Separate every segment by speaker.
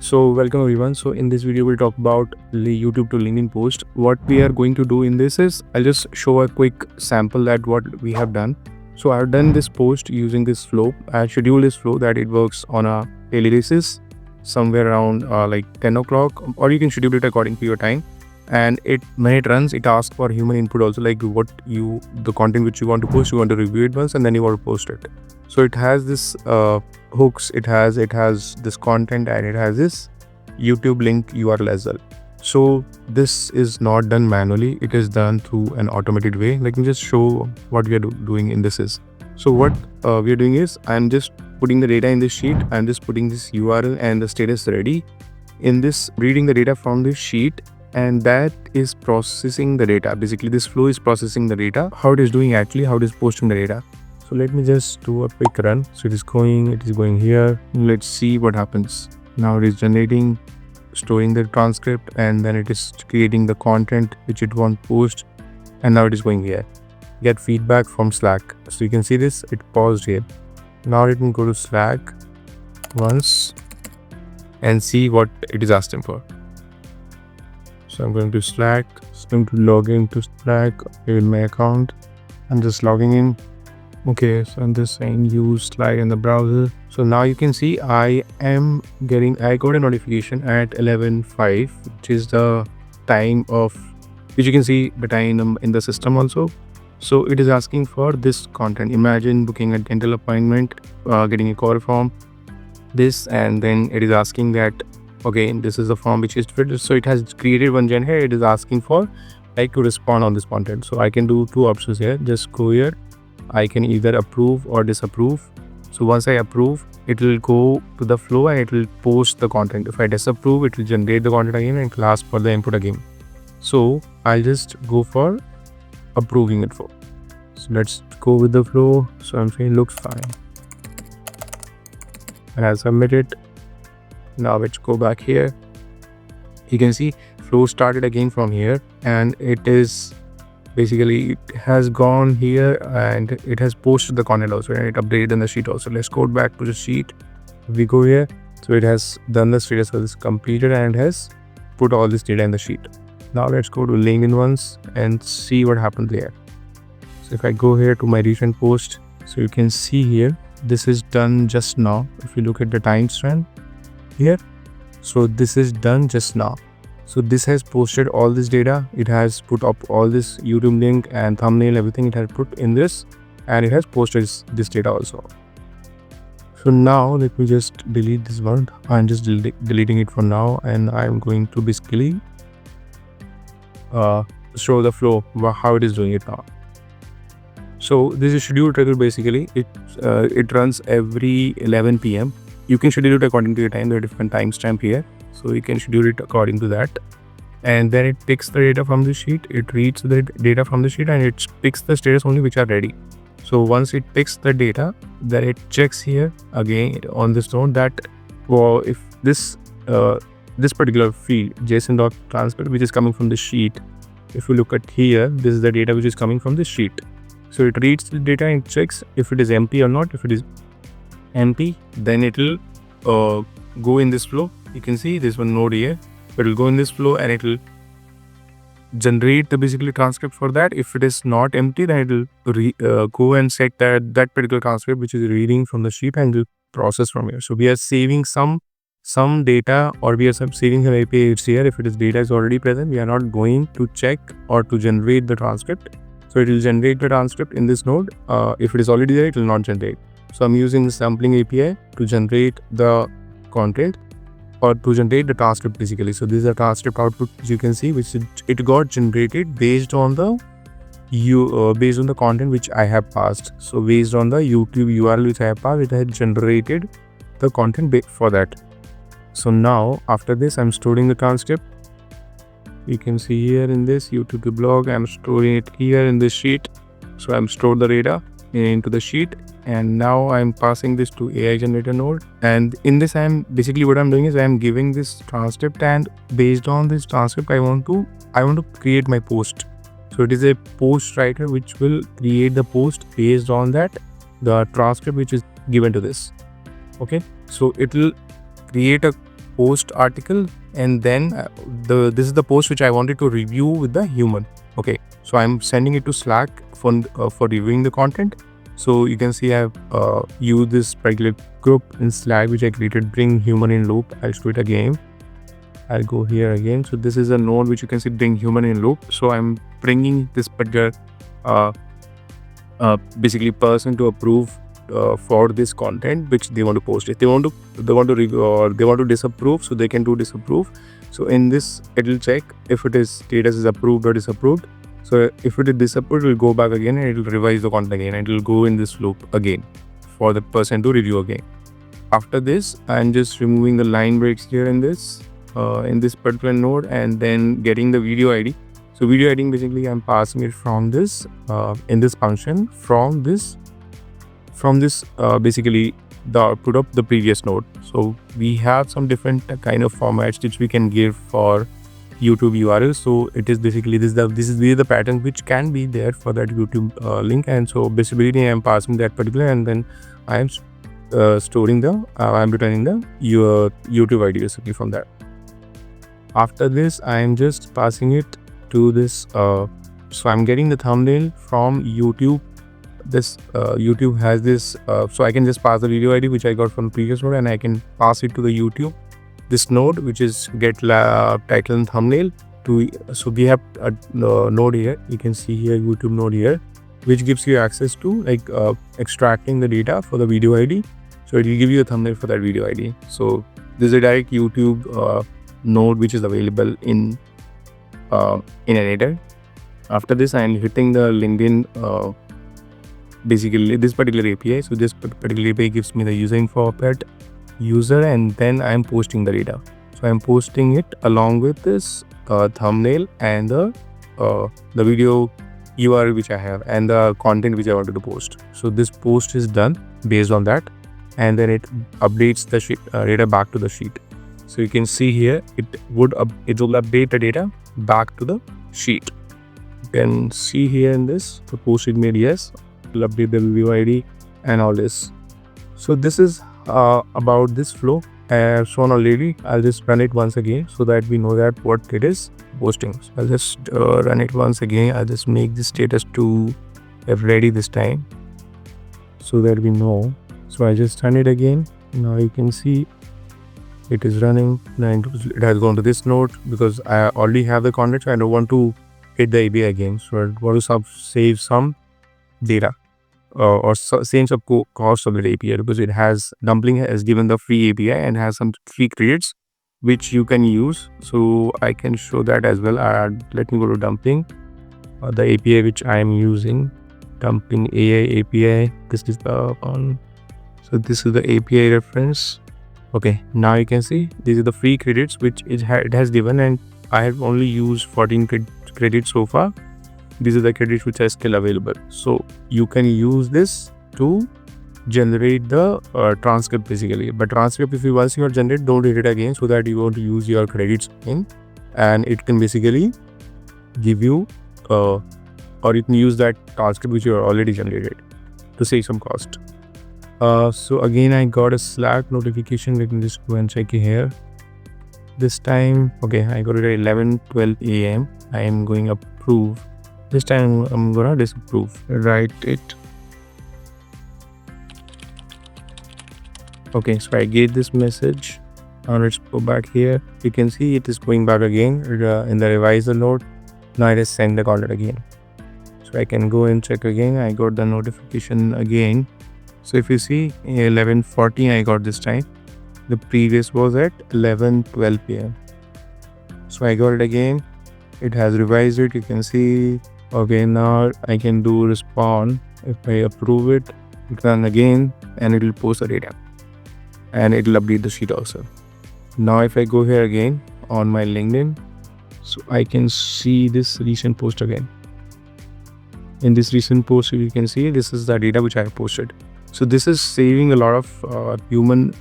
Speaker 1: So welcome everyone. So in this video we'll talk about the YouTube to LinkedIn post. What we are going to do in this is I'll just show a quick sample that what we have done. So I've done this post using this flow. I scheduled this flow that it works on a daily basis, somewhere around like 10 o'clock, or you can schedule it according to your time. And when it runs, it asks for human input also, like the content which you want to post, you want to review it once and then you want to post it. So it has this hooks, it has this content, and it has this YouTube link URL as well. So this is not done manually, it is done through an automated way. Let me just show what we are doing in this is. So what we are doing is I'm just putting the data in this sheet. I'm just putting this URL and the status ready. In this, reading the data from this sheet, and that is processing the data. Basically this flow is processing the data, how it is doing actually, how it is posting the data. So let me just do a quick run. So it is going here. Let's see what happens. Now it is generating, storing the transcript, and then it is creating the content which it wants to post. And now it is going here. Get feedback from Slack. So you can see this, it paused here. Now it can go to Slack once and see what it is asking for. So I'm going to Slack. So I'm going to log into Slack in my account. I'm just logging in. Okay, so I'm just saying use Slack in the browser. So now you can see I got a notification at 11:05, which is the time of which you can see the time in the system also. So it is asking for this content. Imagine booking a dental appointment, getting a call from this, and then it is asking that okay, this is the form which is filled. So it has created one gen here. It is asking for like to respond on this content. So I can do two options here. Just go here. I can either approve or disapprove. So once I approve, it will go to the flow and it will post the content. If I disapprove, it will generate the content again and it will ask for the input again. So I'll just go for approving it for. So let's go with the flow. So I'm saying looks fine. And I'll submit it. Now let's go back here. You can see flow started again from here, and it is basically it has gone here and it has posted the content also, and it updated in the sheet also. Let's go back to the sheet. We go here. So it has done the status service completed and it has put all this data in the sheet. Now let's go to LinkedIn once and see what happened there. So if I go here to my recent post, so you can see here this is done just now. If you look at the timestamp here, so this is done just now. So this has posted all this data. It has put up all this YouTube link and thumbnail, everything it has put in this, and it has posted this data also. So now let me just delete this one. I'm just deleting it for now, and I'm going to basically show the flow how it is doing it now. So this is scheduled trigger. Basically it runs every 11 p.m. You can schedule it according to your time. There are different timestamp here, so you can schedule it according to that. And then it picks the data from the sheet. It reads the data from the sheet and it picks the status only which are ready. So once it picks the data, then it checks here again on this node that if this particular field JSON.transcript which is coming from the sheet, if you look at here, this is the data which is coming from the sheet. So it reads the data and checks if it is empty or not. If it is empty, then it will go in this flow. You can see this one node here, but it will go in this flow and it will generate the basically transcript for that. If it is not empty, then it will go and check that particular transcript which is reading from the sheet and will process from here. So we are saving some data, or we are saving some API here. If it is data is already present, we are not going to check or to generate the transcript. So it will generate the transcript in this node. If it is already there, it will not generate. So I'm using the sampling API to generate the content or to generate the transcript basically. So this is a transcript output, as you can see, which it got generated based on the content which I have passed. So based on the YouTube URL which I have passed, it had generated the content for that. So now after this, I'm storing the transcript. You can see here in this YouTube blog, I'm storing it here in this sheet. So I'm stored the data into the sheet, and now I'm passing this to AI generator node. And in this, what I'm doing is I'm giving this transcript, and based on this transcript, I want to create my post. So it is a post writer which will create the post based on that the transcript which is given to this. Okay, so it will create a post article, and then this is the post which I wanted to review with the human. Okay, so I'm sending it to Slack for reviewing the content. So you can see I have used this particular group in Slack which I created, bring human in loop. I'll show it again. I'll go here again. So this is a node which you can see bring human in loop. So I'm bringing this particular basically person to approve for this content which they want to post. If they want to review or they want to disapprove, so they can do disapprove. So in this it will check if it is status is approved or disapproved. So if it is disapproved, it will go back again and it will revise the content again, and it will go in this loop again for the person to review again. After this, I'm just removing the line breaks here in this particular node, and then getting the video ID. So video ID basically I'm passing it from this in this function from this basically the output of the previous node. So we have some different kind of formats which we can give for YouTube URL. So it is basically these are the patterns which can be there for that YouTube link, and so basically I'm passing that particular, and then I am storing I'm returning the YouTube ID basically from that. After this, I am just passing it to this. So I'm getting the thumbnail from YouTube. This YouTube has this, so I can just pass the video ID which I got from the previous node, and I can pass it to the YouTube. This node which is get title and thumbnail to. So we have a node here. You can see here YouTube node here, which gives you access to like extracting the data for the video ID. So it will give you a thumbnail for that video ID. So this is a direct YouTube node which is available in editor. After this, I am hitting the LinkedIn basically this particular API. So this particular API gives me the user info of that user, and then I am posting the data. So I am posting it along with this thumbnail and the video URL which I have and the content which I wanted to post. So this post is done based on that, and then it updates the data back to the sheet. So you can see here it will update the data back to the sheet. You can see here in this the post it made, yes, it will update the video ID and all this. So this is about this flow I have shown already. I'll just run it once again so that we know that what it is posting. So I'll just run it once again. I'll just make the status to ready this time so that we know. So I just run it again. Now you can see it is running, and it has gone to this node because I already have the content, so I don't want to hit the API again. So I want to save some data or save some cost of the API, because it has Dumpling has given the free API and has some free credits which you can use. So I can show that as well. Let me go to Dumpling, the API which I am using, Dumpling AI API. This is the one. So this is the API reference. Okay, now you can see these are the free credits which it has given, and I have only used 14 credits so far. These are the credits which are still available. So you can use this to generate the transcript basically. But transcript, if once you are generated, don't hit it again so that you want to use your credits in, and it can basically give you or you can use that transcript which you are already generated to save some cost. So again, I got a Slack notification. Let me just go and check it here. This time, okay, I got it at 11:12 a.m. I am going approve. This time I'm gonna disapprove. Write it. Okay, so I get this message. Now let's go back here. You can see it is going back again in the revisor node. Now it is send the content again. So I can go and check again. I got the notification again. So if you see 11:40 I got this time. The previous was at 11:12 p.m. So I got it again. It has revised it. You can see. Okay, now I can do respond. If I approve it, run again, and it will post the data, and it will update the sheet also. Now if I go here again on my LinkedIn, so I can see this recent post again. In this recent post, you can see this is the data which I have posted. So this is saving a lot of human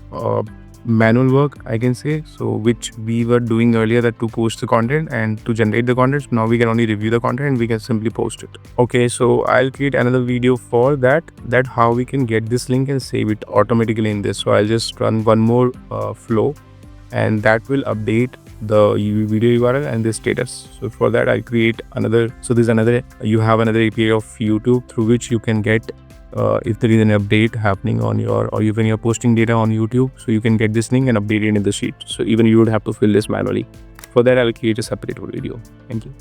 Speaker 1: manual work, I can say, so which we were doing earlier, that to post the content and to generate the content. Now we can only review the content and we can simply post it. Okay, so I'll create another video for that how we can get this link and save it automatically in this. So I'll just run one more flow, and that will update the video URL and the status. So for that I'll create another. So there's another, you have another API of YouTube through which you can get if there is an update happening on your, or even you're posting data on YouTube, so you can get this link and update it in the sheet. So even you would have to fill this manually. For that I'll create a separate video. Thank you.